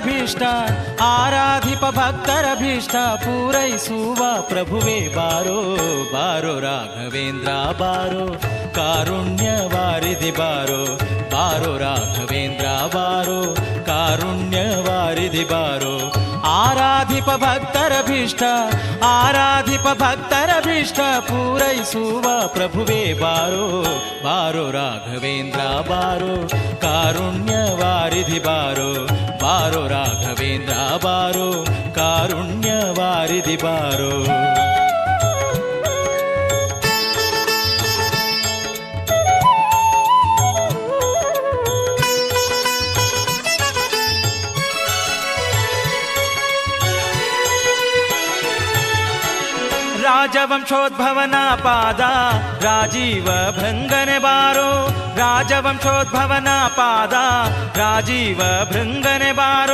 ಭಕ್ತರ ಆರಾಧಿಪ ಭಕ್ತರ ಭೀಷ್ಟ ಪೂರೈಸುವ ಪ್ರಭುವೇ ಬಾರೋ ಬಾರೋ ರಾಘವೇಂದ್ರ ಬಾರೋ ಕಾರುಣ್ಯ ವಾರಿಧಿ ಬಾರೋ ಬಾರೋ ರಾಘವೇಂದ್ರ ಬಾರೋ ಕಾರುಣ್ಯ ವಾರಿಧಿ ಬಾರೋ ಆರಾಧಿಪ ಭಕ್ತರ ಭೀಷ್ಟ ಪೂರೈಸುವ ಪ್ರಭುವೇ ಬಾರೋ ಬಾರೋ ರಾಘವೇಂದ್ರ ಬಾರೋ ಕಾರುಣ್ಯ ವಾರಿಧಿ ಬಾರೋ ಬಾರೋ ರಾಘವೇಂದ್ರ ಬಾರೋ ಕಾರುಣ್ಯ ವಾರಿಧಿ ಬಾರೋ ರಾಜವಂಶೋದ್ಭವನ ಪಾದ ರಾಜೀವ ಭೃಂಗನೆ ಬಾರೋ ರಾಜವಂಶೋದ್ಭವನ ಪಾದ ರಾಜೀವ ಭೃಂಗನೆ ಬಾರೋ